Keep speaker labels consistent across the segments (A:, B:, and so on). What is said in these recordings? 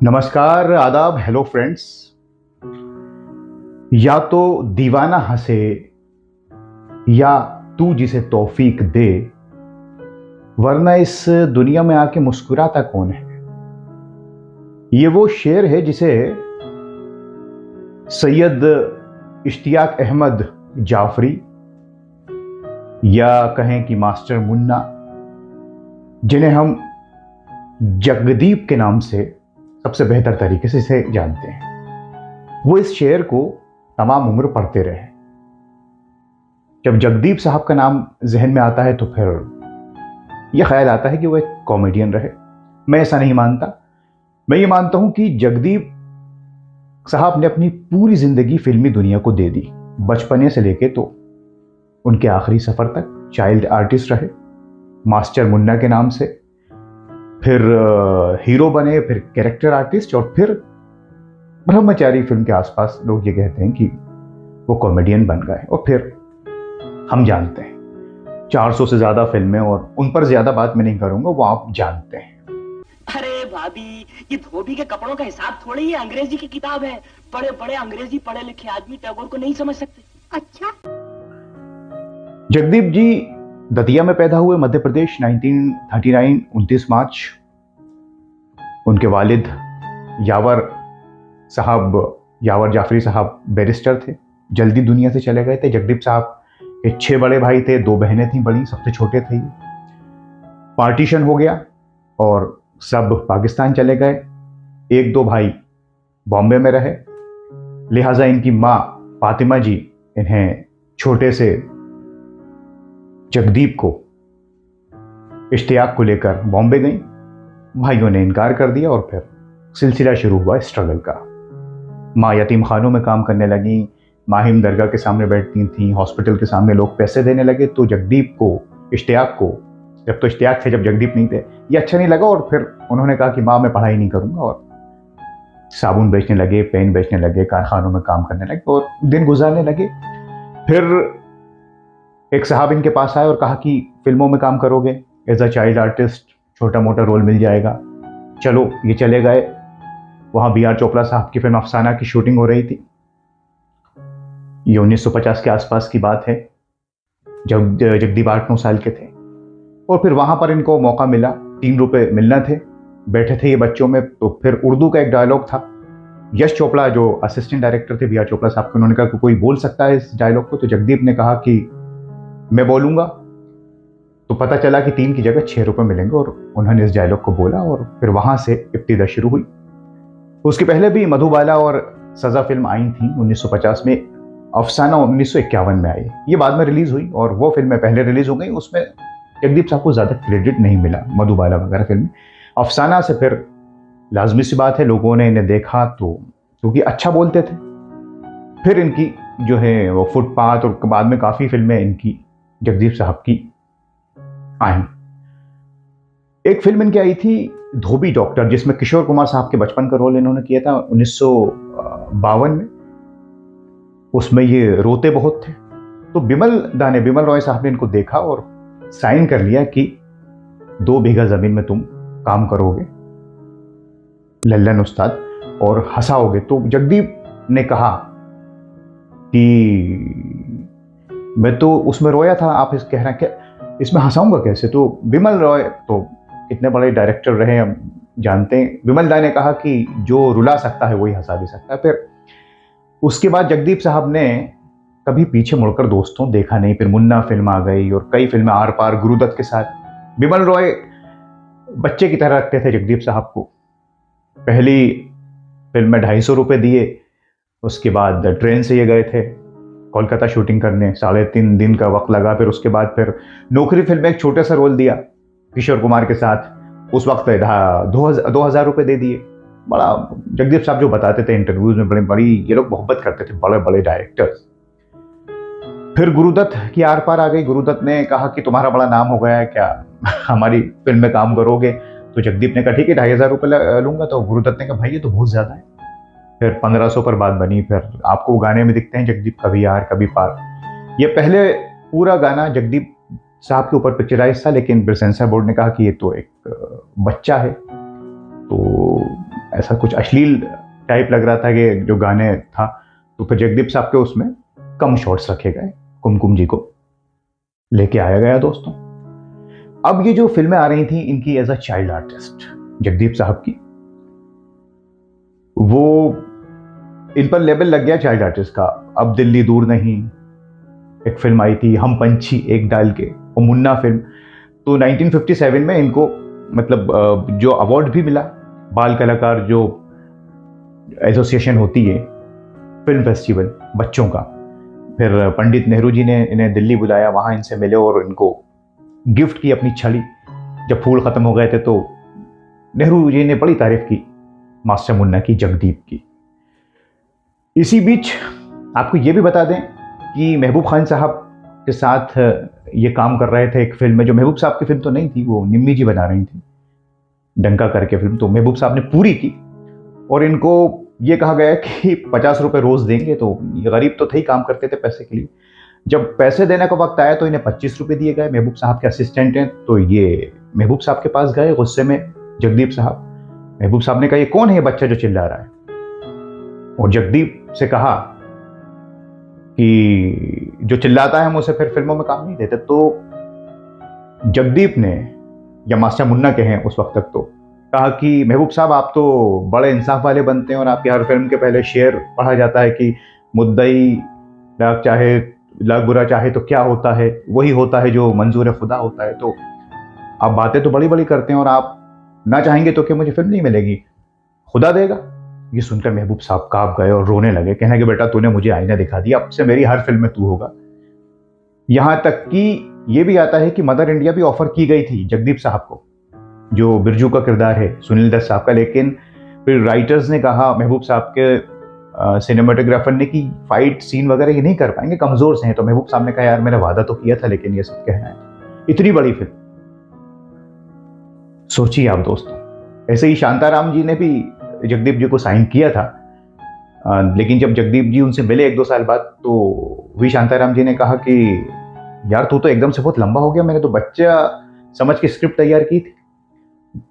A: नमस्कार, आदाब, hello friends. या तो दीवाना हंसे या तू जिसे तौफीक दे, वरना इस दुनिया में आके मुस्कुराता कौन है। ये वो शेर है जिसे सैयद इश्तियाक अहमद जाफरी या कहें कि मास्टर मुन्ना, जिन्हें हम जगदीप के नाम से सबसे बेहतर तरीके से इसे जानते हैं, वो इस शेर को तमाम उम्र पढ़ते रहे। जब जगदीप साहब का नाम जहन में आता है तो फिर यह ख्याल आता है कि वो एक कॉमेडियन रहे। मैं ऐसा नहीं मानता। मैं ये मानता हूं कि जगदीप साहब ने अपनी पूरी जिंदगी फिल्मी दुनिया को दे दी। बचपने से लेके तो उनके आखिरी सफर तक चाइल्ड आर्टिस्ट रहे मास्टर मुन्ना के नाम से, फिर हीरो बने, फिर कैरेक्टर आर्टिस्ट, और फिर ब्रह्मचारी फिल्म के आसपास लोग ये कहते हैं कि वो कॉमेडियन बन गए। और फिर हम जानते हैं 400 से ज्यादा फिल्में, और उन पर ज्यादा बात मैं नहीं करूंगा, वो आप जानते हैं।
B: अरे भाभी, ये धोबी के कपड़ों का हिसाब थोड़ी है, अंग्रेजी की किताब है। बड़े बड़े अंग्रेजी पढ़े लिखे आदमी टैगोर को नहीं समझ सकते। अच्छा,
A: जगदीप जी दतिया में पैदा हुए, मध्य प्रदेश, 1939, 29 मार्च। उनके वालिद यावर जाफरी साहब बैरिस्टर थे, जल्दी दुनिया से चले गए थे। जगदीप साहब के 6 बड़े भाई थे, 2 बहनें थी बड़ी, सबसे छोटे थे। पार्टीशन हो गया और सब पाकिस्तान चले गए। 1-2 भाई बॉम्बे में रहे, लिहाजा इनकी माँ फातिमा जी इन्हें छोटे से जगदीप को इश्तियाक को लेकर बॉम्बे गई। भाइयों ने इनकार कर दिया और फिर सिलसिला शुरू हुआ स्ट्रगल का। माँ यतीम खानों में काम करने लगी, माहिम दरगाह के सामने बैठती थी, हॉस्पिटल के सामने लोग पैसे देने लगे। तो जगदीप को, इश्तियाक को, जब तो इश्तियाक थे जब जगदीप नहीं थे, ये अच्छा नहीं लगा और फिर उन्होंने कहा कि माँ मैं पढ़ाई नहीं करूँगा, और साबुन बेचने लगे, पेन बेचने लगे, कारखानों में काम करने लगे और दिन गुजारने लगे। फिर एक साहब इनके पास आए और कहा कि फिल्मों में काम करोगे एज अ चाइल्ड आर्टिस्ट, छोटा मोटा रोल मिल जाएगा। चलो, ये चले गए। वहाँ B.R. चोपड़ा साहब की फिल्म अफसाना की शूटिंग हो रही थी। ये 1950 के आसपास की बात है, जब जगदीप 8-9 साल के थे। और फिर वहाँ पर इनको मौका मिला, 3 रुपए मिलना थे। बैठे थे ये बच्चों में, तो फिर उर्दू का एक डायलॉग था। यश चोपड़ा जो असिस्टेंट डायरेक्टर थे B.R. चोपड़ा साहब के, उन्होंने कहा कि कोई बोल सकता है इस डायलॉग को। तो जगदीप ने कहा कि मैं बोलूँगा। तो पता चला कि 3 की जगह 6 रुपए मिलेंगे, और उन्होंने इस डायलॉग को बोला और फिर वहाँ से इब्तिदा शुरू हुई। उसके पहले भी मधुबाला और सज़ा फिल्म आई थी 1950 में। अफसाना 1951 में आई, ये बाद में रिलीज हुई, और वो फिल्में पहले रिलीज हो गई। उसमें जगदीप साहब को ज़्यादा क्रेडिट नहीं मिला, मधुबाला वगैरह फिल्म। अफसाना से फिर लाजमी सी बात है लोगों ने इन्हें देखा, तो क्योंकि अच्छा बोलते थे। फिर इनकी जो है वो फुटपाथ, और बाद में काफ़ी फिल्में इनकी जगदीप साहब की आई। एक फिल्म इनकी आई थी धोबी डॉक्टर, जिसमें किशोर कुमार साहब के बचपन का रोल इन्होंने किया था 1952 में। उसमें ये रोते बहुत थे। तो बिमल रॉय साहब ने इनको देखा और साइन कर लिया कि 2 बीघा जमीन में तुम काम करोगे, लल्लन उस्ताद, और हंसाओगे। तो जगदीप ने कहा कि मैं तो उसमें रोया था, आप इस कह रहे हैं कि इसमें हंसाऊंगा कैसे। तो बिमल रॉय तो कितने बड़े डायरेक्टर रहे हम जानते हैं। बिमल दा ने कहा कि जो रुला सकता है वही हंसा भी सकता है। फिर उसके बाद जगदीप साहब ने कभी पीछे मुड़कर दोस्तों देखा नहीं। फिर मुन्ना फिल्म आ गई और कई फिल्में आर पार गुरुदत्त के साथ। बिमल रॉय बच्चे की तरह रखते थे जगदीप साहब को। पहली फिल्म में 250 रुपये दिए, उसके बाद ट्रेन से ये गए थे कोलकाता शूटिंग करने, 3.5 दिन का वक्त लगा। फिर उसके बाद फिर नौकरी फिल्म में एक छोटा सा रोल दिया किशोर कुमार के साथ, उस वक्त पे 2,000 रुपये दे दिए। बड़ा जगदीप साहब जो बताते थे इंटरव्यूज में, बड़ी ये लोग मोहब्बत करते थे, बड़े बड़े डायरेक्टर्स। फिर गुरुदत्त की आर पार आ गई। गुरुदत्त ने कहा कि तुम्हारा बड़ा नाम हो गया है, क्या हमारी फिल्म में काम करोगे। तो जगदीप ने कहा ठीक है 2,500 रुपये लूंगा। तो गुरुदत्त ने कहा भाई ये तो बहुत ज्यादा है, फिर 1500 पर बात बनी, फिर आपको गाने में दिखते हैं जगदीप कभी यार कभी पार। ये पहले पूरा गाना जगदीप साहब के ऊपर पिक्चराइज था, लेकिन फिर सेंसर बोर्ड ने कहा कि ये तो एक बच्चा है, तो ऐसा कुछ अश्लील टाइप लग रहा था कि जो गाने था, तो फिर जगदीप साहब के उसमें कम शॉट्स रखे गए, कुमकुम जी को लेके आया गया दोस्तों। अब ये जो फिल्में आ रही थी इनकी as a child artist Jagdeep साहब की, वो इन पर लेबल लग गया चाइल्ड आर्टिस्ट का। अब दिल्ली दूर नहीं, एक फिल्म आई थी हम पंछी एक डाल के, और मुन्ना फिल्म। तो 1957 में इनको मतलब जो अवार्ड भी मिला, बाल कलाकार जो एसोसिएशन होती है फिल्म फेस्टिवल बच्चों का, फिर पंडित नेहरू जी ने इन्हें दिल्ली बुलाया, वहाँ इनसे मिले और इनको गिफ्ट की अपनी छड़ी। जब फूल ख़त्म हो गए थे तो नेहरू जी ने बड़ी तारीफ की मास्टर मुन्ना की, जगदीप की। इसी बीच आपको ये भी बता दें कि महबूब खान साहब के साथ ये काम कर रहे थे एक फिल्म में, जो महबूब साहब की फिल्म तो नहीं थी, वो निम्मी जी बना रही थी, डंका करके फिल्म। तो महबूब साहब ने पूरी की और इनको ये कहा गया कि 50 रुपये रोज़ देंगे। तो ये गरीब तो थे ही, काम करते थे पैसे के लिए। जब पैसे देने का वक्त आया तो इन्हें 25 रुपये दिए गए। महबूब साहब के असिस्टेंट हैं, तो ये महबूब साहब के पास गए गुस्से में जगदीप साहब। महबूब साहब ने कहा ये कौन है ये बच्चा जो चिल्ला रहा है, और जगदीप से कहा कि जो चिल्लाता है हम उसे फिर फिल्मों में काम नहीं देते। तो जगदीप ने, या मास्टर मुन्ना के हैं उस वक्त तक, तो कहा कि महबूब साहब आप तो बड़े इंसाफ वाले बनते हैं और आपकी हर फिल्म के पहले शेर पढ़ा जाता है कि मुद्दई लाख बुरा चाहे तो क्या होता है, वही होता है जो मंजूर खुदा होता है। तो आप बातें तो बड़ी बड़ी करते हैं और आप ना चाहेंगे तो कि मुझे फिल्म नहीं मिलेगी, खुदा देगा। ये सुनकर महबूब साहब कांप गए और रोने लगे, कहने कि बेटा तूने मुझे आईना दिखा दिया, अब से मेरी हर फिल्म में तू होगा। यहां तक कि ये भी आता है कि मदर इंडिया भी ऑफर की गई थी जगदीप साहब को, जो बिरजू का किरदार है सुनील दत्त साहब का, लेकिन फिर राइटर्स ने कहा महबूब साहब के, सिनेमाटोग्राफर ने, कि फाइट सीन वगैरह ये नहीं कर पाएंगे, कमजोर से हैं। तो महबूब साहब ने कहा यार मैंने वादा तो किया था, लेकिन ये सब कहना है। इतनी बड़ी फिल्म सोचिए आप दोस्तों। ऐसे ही शांताराम जी ने भी जगदीप जी को साइन किया था, लेकिन जब जगदीप जी उनसे मिले 1-2 साल बाद, तो वी शांताराम जी ने कहा कि यार तू तो एकदम से बहुत लंबा हो गया, मैंने तो बच्चा समझ के स्क्रिप्ट तैयार की थी।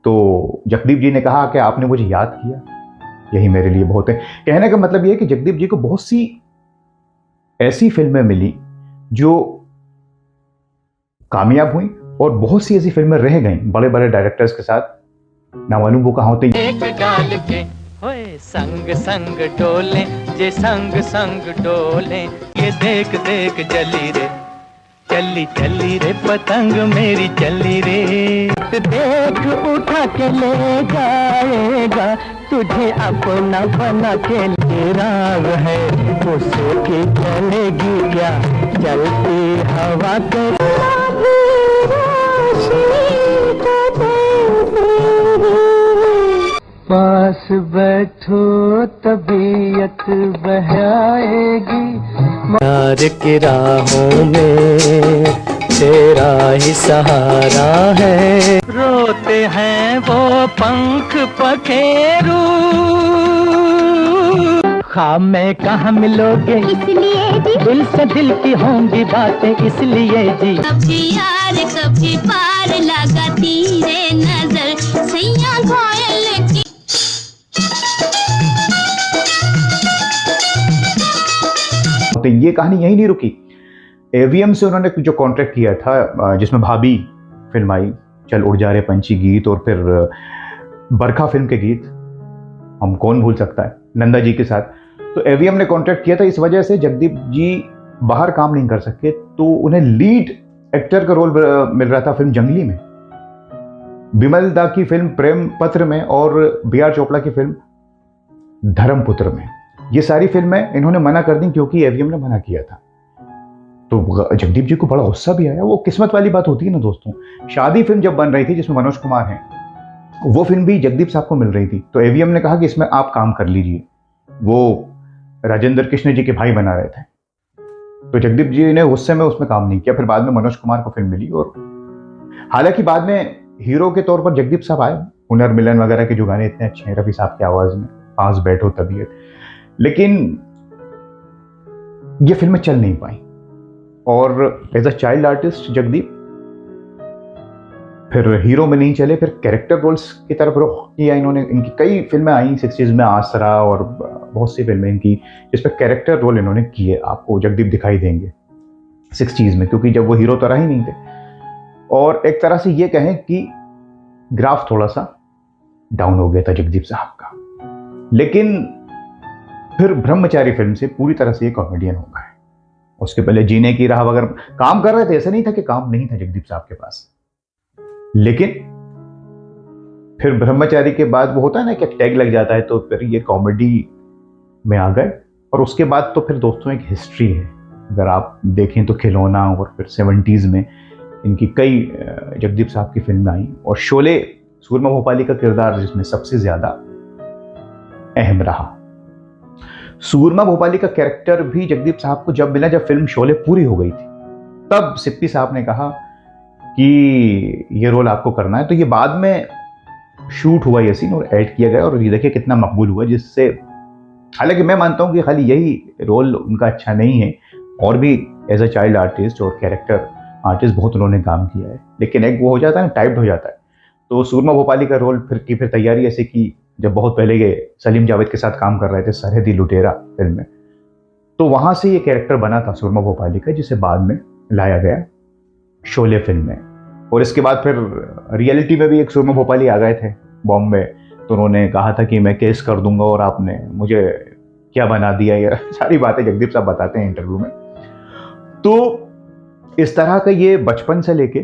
A: तो जगदीप जी ने कहा कि आपने मुझे याद किया, यही मेरे लिए बहुत है। कहने का मतलब यह कि जगदीप जी को बहुत सी ऐसी फिल्में मिली जो कामयाब हुई, और बहुत सी ऐसी फिल्में रह गई बड़े बड़े डायरेक्टर्स के साथ, ना मालूम वो कहाँ होते।
C: एक डाल के होए संग संग डोले, जे संग संग डोले, ये देख देख जली रे, चली चली रे पतंग मेरी चली रे। देख उठा के ले जाएगा तुझे अपना बना के ले राग है, उससे की चलेगी क्या चलती हवा के। पास बैठो तबीयत बहाएगी, प्यार की राहों में तेरा ही सहारा है। रोते हैं वो पंख पखेरू, ख्वाब में कहाँ मिलोगे इसलिए जी, दिल से दिल की होंगी बातें इसलिए जी।
D: कभी यार कभी पार लगाती रे नजर, सैया घायल की।
A: तो ये कहानी यही नहीं रुकी। एवीएम से उन्होंने जो कॉन्ट्रैक्ट किया था, जिसमें भाभी फिल्म आई, चल उड़ जा रहे पंछी गीत, और फिर बरखा फिल्म के गीत हम कौन भूल सकता है, नंदा जी के साथ। तो एवीएम ने कॉन्ट्रैक्ट किया था, इस वजह से जगदीप जी बाहर काम नहीं कर सके, तो उन्हें लीड एक्टर का रोल मिल रहा था फिल्म जंगली में, बिमल दा की फिल्म प्रेम पत्र में, और बीआर चोपड़ा की फिल्म धर्मपुत्र में। ये सारी फिल्में इन्होंने मना कर दी क्योंकि एवीएम ने मना किया था। तो जगदीप जी को बड़ा गुस्सा भी आया। वो किस्मत वाली बात होती है ना दोस्तों। शादी फिल्म जब बन रही थी जिसमें मनोज कुमार हैं, वो फिल्म भी जगदीप साहब को मिल रही थी, तो एवीएम ने कहा कि इसमें आप काम कर लीजिए। वो राजेंद्र कृष्ण जी के भाई बना रहे थे, तो जगदीप जी ने गुस्से में उसमें काम नहीं किया। फिर बाद में मनोज कुमार को फिल्म मिली, और हालांकि बाद में हीरो के तौर पर जगदीप साहब आए। पुनर्मिलन वगैरह के जो गाने इतने अच्छे हैं रफी साहब की आवाज में, पास बैठो तबीयत, लेकिन ये फिल्में चल नहीं पाई। और as a child artist Jagdeep फिर हीरो में नहीं चले, फिर कैरेक्टर रोल्स की तरफ रुख किया इन्होंने। इनकी कई फिल्में आई 60s में, आसरा और बहुत सी फिल्में इनकी जिसमें कैरेक्टर रोल इन्होंने किए, आपको जगदीप दिखाई देंगे 60s में, क्योंकि जब वो हीरो तो रह ही नहीं थे। और एक तरह से ये कहें कि ग्राफ थोड़ा सा डाउन हो गया था जगदीप साहब का, लेकिन फिर ब्रह्मचारी फिल्म से पूरी तरह से ये कॉमेडियन हो गए। उसके पहले जीने की राह वगैरह काम कर रहे थे, ऐसा नहीं था कि काम नहीं था जगदीप साहब के पास, लेकिन फिर ब्रह्मचारी के बाद वो होता है ना कि टैग लग जाता है, तो फिर ये कॉमेडी में आ गए। और उसके बाद तो फिर दोस्तों एक हिस्ट्री है, अगर आप देखें तो खिलौना, और फिर 70s में इनकी कई जगदीप साहब की फिल्में आई, और शोले सूरमा भोपाली का किरदार जिसमें सबसे ज्यादा अहम रहा। सूरमा भोपाली का कैरेक्टर भी जगदीप साहब को जब मिला, जब फिल्म शोले पूरी हो गई थी, तब सिप्पी साहब ने कहा कि ये रोल आपको करना है। तो ये बाद में शूट हुआ ये सीन और ऐड किया गया, और ये देखिए कितना मकबूल हुआ, जिससे हालांकि मैं मानता हूं कि खाली यही रोल उनका अच्छा नहीं है, और भी एज अ चाइल्ड आर्टिस्ट और कैरेक्टर आर्टिस्ट बहुत उन्होंने काम किया है, लेकिन एक वो हो जाता है ना, टाइप्ड हो जाता है। तो सूरमा भोपाली का रोल फिर तैयारी ऐसे की, जब बहुत पहले ये सलीम जावेद के साथ काम कर रहे थे सरहदी लुटेरा फिल्म में, तो वहां से ये कैरेक्टर बना था सूरमा भोपाली का, जिसे बाद में लाया गया शोले फिल्म में। और इसके बाद फिर रियलिटी में भी एक सूरमा भोपाली आ गए थे बॉम्बे, तो उन्होंने कहा था कि मैं केस कर दूंगा और आपने मुझे क्या बना दिया, ये सारी बातें जगदीप साहब बताते हैं इंटरव्यू में। तो इस तरह का ये बचपन से लेके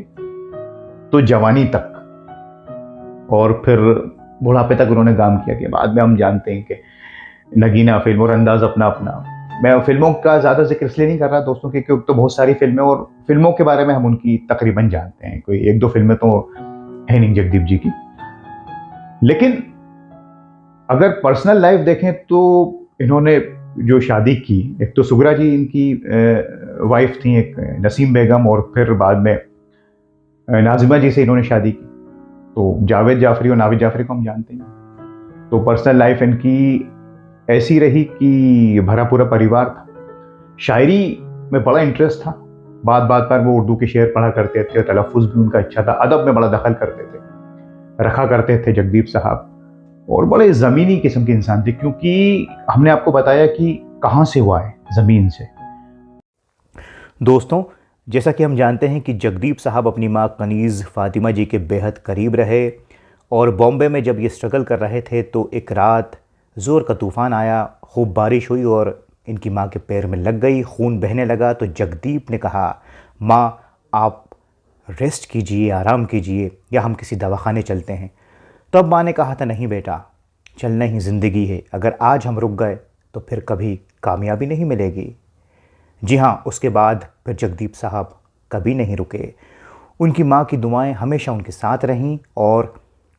A: तो जवानी तक और फिर बुढ़ापे तक उन्होंने काम किया। कि बाद में हम जानते हैं कि नगीना फिल्म और अंदाज अपना अपना, मैं फिल्मों का ज़्यादा जिक्र इसलिए नहीं कर रहा दोस्तों, क्योंकि तो बहुत सारी फिल्में और फिल्मों के बारे में हम उनकी तकरीबन जानते हैं, कोई एक दो फिल्में तो है नहीं जगदीप जी की। लेकिन अगर पर्सनल लाइफ देखें तो इन्होंने जो शादी की, एक तो सुगरा जी इनकी वाइफ थी, एक नसीम बेगम, और फिर बाद में नाजिमा जी से इन्होंने शादी की। तो जावेद जाफरी और नाविद जाफरी को हम जानते हैं। तो पर्सनल लाइफ इनकी ऐसी रही कि भरा पूरा परिवार था। शायरी में बड़ा इंटरेस्ट था, बात बात पर वो उर्दू के शेर पढ़ा करते थे, तलफ़ुज़ भी उनका अच्छा था, अदब में बड़ा दखल करते थे, रखा करते थे जगदीप साहब, और बड़े ज़मीनी किस्म के इंसान थे, क्योंकि हमने आपको बताया कि कहाँ से हुआ है, ज़मीन से। दोस्तों, जैसा कि हम जानते हैं कि जगदीप साहब अपनी माँ कनीज़ फ़ातिमा जी के बेहद करीब रहे, और बॉम्बे में जब ये स्ट्रगल कर रहे थे तो एक रात ज़ोर का तूफ़ान आया, खूब बारिश हुई और इनकी माँ के पैर में लग गई, खून बहने लगा। तो जगदीप ने कहा, माँ आप रेस्ट कीजिए, आराम कीजिए, या हम किसी दवाखाने चलते हैं। तब माँ ने कहा था, नहीं बेटा, चलना ही ज़िंदगी है, अगर आज हम रुक गए तो फिर कभी कामयाबी नहीं मिलेगी। जी हाँ, उसके बाद फिर जगदीप साहब कभी नहीं रुके। उनकी माँ की दुआएं हमेशा उनके साथ रहीं, और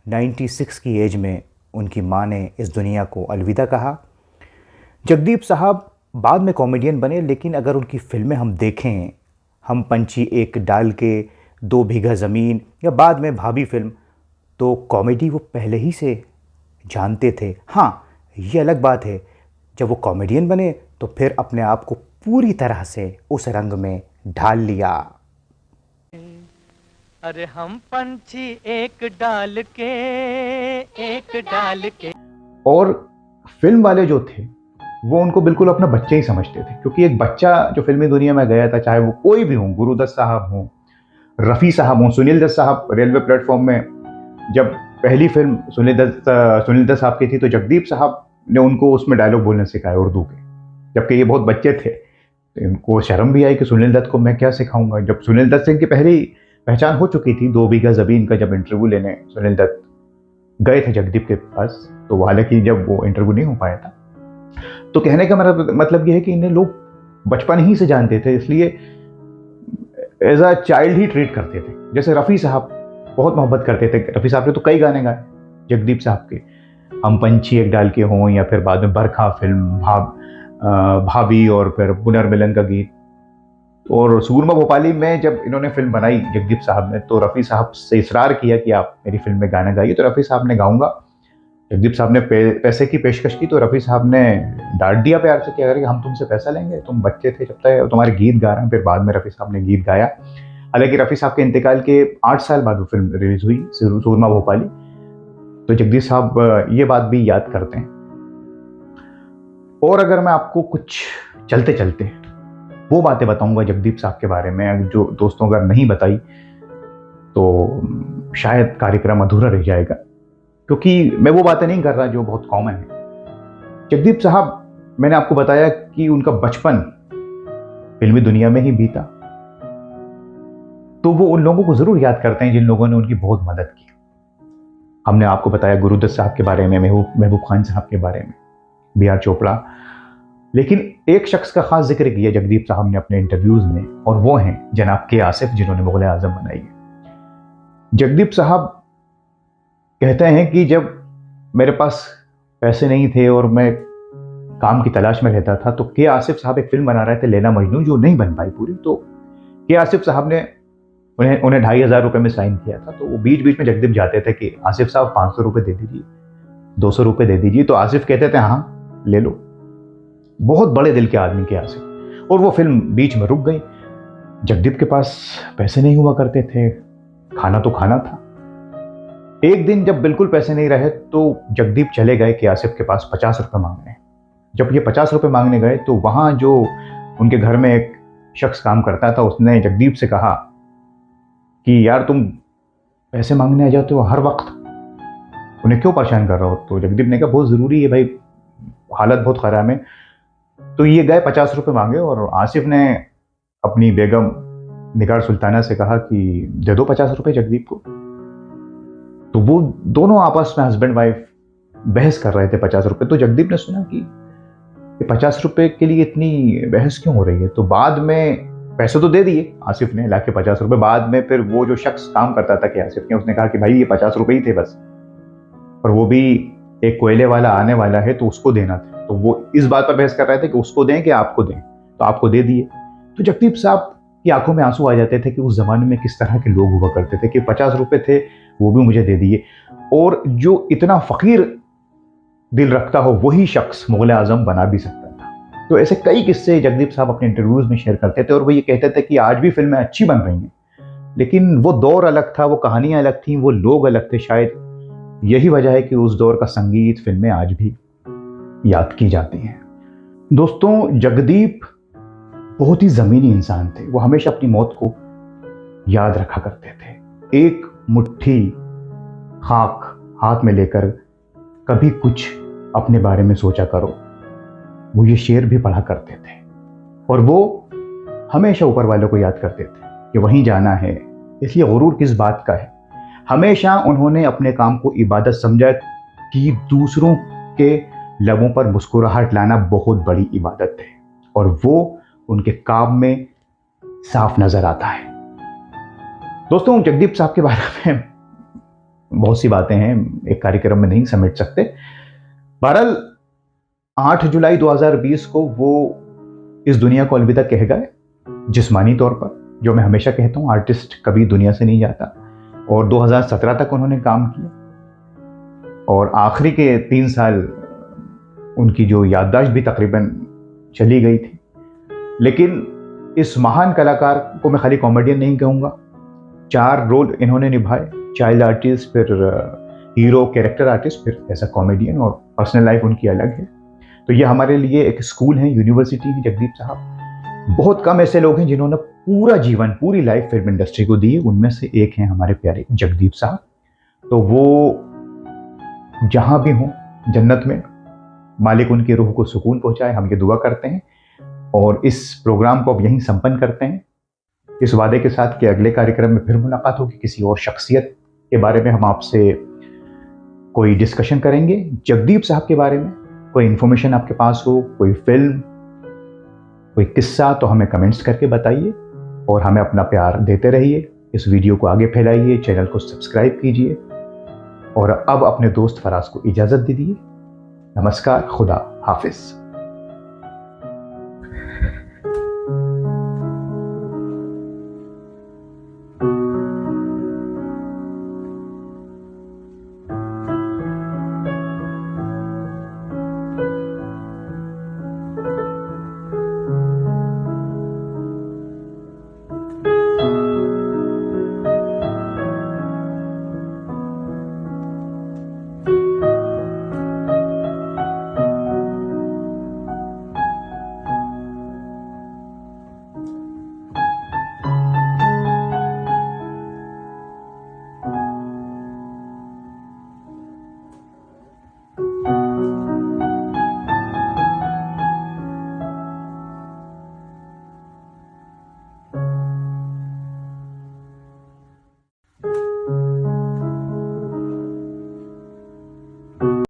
A: 96 की एज में उनकी माँ ने इस दुनिया को अलविदा कहा। जगदीप साहब बाद में कॉमेडियन बने, लेकिन अगर उनकी फिल्में हम देखें, हम पंछी एक डाल के, 2 बीघा ज़मीन, या बाद में भाभी फिल्म, तो कॉमेडी वो पहले ही से जानते थे। हाँ, ये अलग बात है, जब वो कॉमेडियन बने तो फिर अपने आप को पूरी तरह से उस रंग में ढाल लिया।
C: अरे हम पंछी एक डाल के।
A: और फिल्म वाले जो थे वो उनको बिल्कुल अपना बच्चा ही समझते थे, क्योंकि एक बच्चा जो फिल्मी दुनिया में गया था, चाहे वो कोई भी हो, गुरुदत्त साहब हों, रफ़ी साहब हों, सुनील दत्त साहब रेलवे प्लेटफॉर्म में जब पहली फिल्म सुनील दत्त साहब की थी, तो जगदीप साहब ने उनको उसमें डायलॉग बोलने सिखाए उर्दू के, जबकि ये बहुत बच्चे थे। तो इनको शर्म भी आई कि सुनील दत्त को मैं क्या सिखाऊंगा, जब सुनील दत्त से इनकी पहली पहचान हो चुकी थी। 2 बीघा ज़मीन का जब इंटरव्यू लेने सुनील दत्त गए थे जगदीप के पास, तो हालांकि जब वो इंटरव्यू नहीं हो पाया था, तो कहने का मतलब ये है कि इन्हें लोग बचपन ही से जानते थे, इसलिए एज अ चाइल्ड ही ट्रीट करते थे। जैसे रफ़ी साहब बहुत मोहब्बत करते थे, रफ़ी साहब ने तो कई गाने गाए जगदीप साहब के, हम पंछी एक डाल के हों, या फिर बाद में बरखा फिल्म, भाभी, और फिर पुनर्मिलन का गीत। और सूरमा भोपाली में जब इन्होंने फिल्म बनाई जगदीप साहब ने, तो रफ़ी साहब से इसरार किया कि आप मेरी फिल्म में गाना गाइए, तो रफ़ी साहब ने गाऊंगा, जगदीप साहब ने पैसे की पेशकश की तो रफ़ी साहब ने डांट दिया प्यार से, क्या करें हम तुमसे पैसा लेंगे, तुम बच्चे थे जब तक, तुम्हारे गीत गा रहे हैं। फिर बाद में रफ़ी साहब ने गीत गाया। हालांकि रफ़ी साहब के इंतकाल के 8 साल बाद वो फिल्म रिलीज हुई, सूरमा भोपाली। तो जगदीप साहब ये बात भी याद करते हैं। और अगर मैं आपको कुछ चलते चलते वो बातें बताऊंगा जगदीप साहब के बारे में, जो दोस्तों अगर नहीं बताई तो शायद कार्यक्रम अधूरा रह जाएगा, क्योंकि मैं वो बातें नहीं कर रहा जो बहुत कॉमन है। जगदीप साहब, मैंने आपको बताया कि उनका बचपन फिल्मी दुनिया में ही बीता, तो वो उन लोगों को जरूर याद करते हैं जिन लोगों ने उनकी बहुत मदद की। हमने आपको बताया गुरुदत्त साहब के बारे में, महबूब खान साहब के बारे में, B.R. चोपड़ा, लेकिन एक शख्स का खास जिक्र किया जगदीप साहब ने अपने इंटरव्यूज में, और वो हैं जनाब के आसिफ, जिन्होंने मुग़ल आज़म बनाई है। जगदीप साहब कहते हैं कि जब मेरे पास पैसे नहीं थे और मैं काम की तलाश में रहता था, तो के आसिफ साहब एक फिल्म बना रहे थे लैला मजनू, जो नहीं बन पाई पूरी। तो के आसिफ साहब ने उन्हें 2,500 रुपये में साइन किया था। तो वो बीच बीच में जगदीप जाते थे कि आसिफ साहब 500 रुपये दे दीजिए, 200 रुपये दे दीजिए। तो आसिफ कहते थे हाँ ले लो। बहुत बड़े दिल के आदमी के आसिफ। और वो फिल्म बीच में रुक गई। जगदीप के पास पैसे नहीं हुआ करते थे, खाना तो खाना था। एक दिन जब बिल्कुल पैसे नहीं रहे तो जगदीप चले गए कि आसिफ के पास 50 रुपये मांगने। जब ये 50 रुपये मांगने गए तो वहाँ जो उनके घर में एक शख्स काम करता था, उसने जगदीप से कहा कि यार तुम पैसे मांगने आ जाते हो हर वक्त, उन्हें क्यों परेशान कर रहे हो? तो जगदीप ने कहा बहुत ज़रूरी है भाई, हालत बहुत ख़राब है। तो ये गए 50 रुपये मांगे, और आसिफ ने अपनी बेगम निगार सुल्ताना से कहा कि दे दो 50 रुपये जगदीप को। तो वो दोनों आपस में हस्बैंड वाइफ बहस कर रहे थे 50 रुपये। तो जगदीप ने सुना कि 50 रुपये के लिए इतनी बहस क्यों हो रही है। तो बाद में पैसे तो दे दिए आसिफ ने, लाके 50 रुपये। बाद में फिर वो जो शख्स काम करता था कि आसिफ के, उसने कहा कि भाई ये 50 रुपये ही थे बस, और वो भी एक कोयले वाला आने वाला है तो उसको देना था। तो वो इस बात पर बहस कर रहे थे कि उसको दें कि आपको दें, तो आपको दे दिए। तो जगदीप साहब की आंखों में आंसू आ जाते थे कि उस जमाने में किस तरह के लोग हुआ करते थे कि 50 रुपये थे वो भी मुझे दे दिए। और जो इतना फकीर दिल रखता हो वही शख्स मुग़ल आज़म बना भी सकता था। तो ऐसे कई किस्से जगदीप साहब अपने इंटरव्यूज में शेयर करते थे, और वो ये कहते थे कि आज भी फिल्में अच्छी बन रही हैं, लेकिन वो दौर अलग था, वो कहानियाँ अलग थीं, वो लोग अलग थे। शायद यही वजह है कि उस दौर का संगीत, फिल्में आज भी याद की जाती हैं। दोस्तों, जगदीप बहुत ही ज़मीनी इंसान थे। वो हमेशा अपनी मौत को याद रखा करते थे। एक मुट्ठी खाक हाथ में लेकर कभी कुछ अपने बारे में सोचा करो, वो ये शेर भी पढ़ा करते थे। और वो हमेशा ऊपर वालों को याद करते थे कि वहीं जाना है, इसलिए गुरूर किस बात का है। हमेशा उन्होंने अपने काम को इबादत समझा कि दूसरों के लबों पर मुस्कुराहट लाना बहुत बड़ी इबादत है, और वो उनके काम में साफ नजर आता है। दोस्तों, जगदीप साहब के बारे में बहुत सी बातें हैं, एक कार्यक्रम में नहीं समेट सकते। बहरहाल 8 जुलाई 2020 को वो इस दुनिया को अलविदा कह गए जिस्मानी तौर पर। जो मैं हमेशा कहता हूँ, आर्टिस्ट कभी दुनिया से नहीं जाता, और 2017 तक उन्होंने काम किया, और आखिरी के 3 साल उनकी जो याददाश्त भी तकरीबन चली गई थी। लेकिन इस महान कलाकार को मैं खाली कॉमेडियन नहीं कहूँगा। 4 रोल इन्होंने निभाए, चाइल्ड आर्टिस्ट, फिर हीरो, कैरेक्टर आर्टिस्ट, फिर ऐसा कॉमेडियन, और पर्सनल लाइफ उनकी अलग है। तो ये हमारे लिए एक स्कूल है, यूनिवर्सिटी है जगदीप साहब। बहुत कम ऐसे लोग हैं जिन्होंने पूरा जीवन, पूरी लाइफ फिल्म इंडस्ट्री को दी है, उनमें से एक हैं हमारे प्यारे जगदीप साहब। तो वो जहाँ भी हों जन्नत में, मालिक उनकी रूह को सुकून पहुँचाए, हम ये दुआ करते हैं। और इस प्रोग्राम को अब यहीं संपन्न करते हैं, इस वादे के साथ कि अगले कार्यक्रम में फिर मुलाकात होगी, किसी और शख्सियत के बारे में हम आपसे कोई डिस्कशन करेंगे। जगदीप साहब के बारे में कोई इन्फॉर्मेशन आपके पास हो, कोई फिल्म, कोई किस्सा, तो हमें कमेंट्स करके बताइए, और हमें अपना प्यार देते रहिए। इस वीडियो को आगे फैलाइए, चैनल को सब्सक्राइब कीजिए, और अब अपने दोस्त फराज को इजाज़त दीजिए। नमस्कार, खुदा हाफिज़।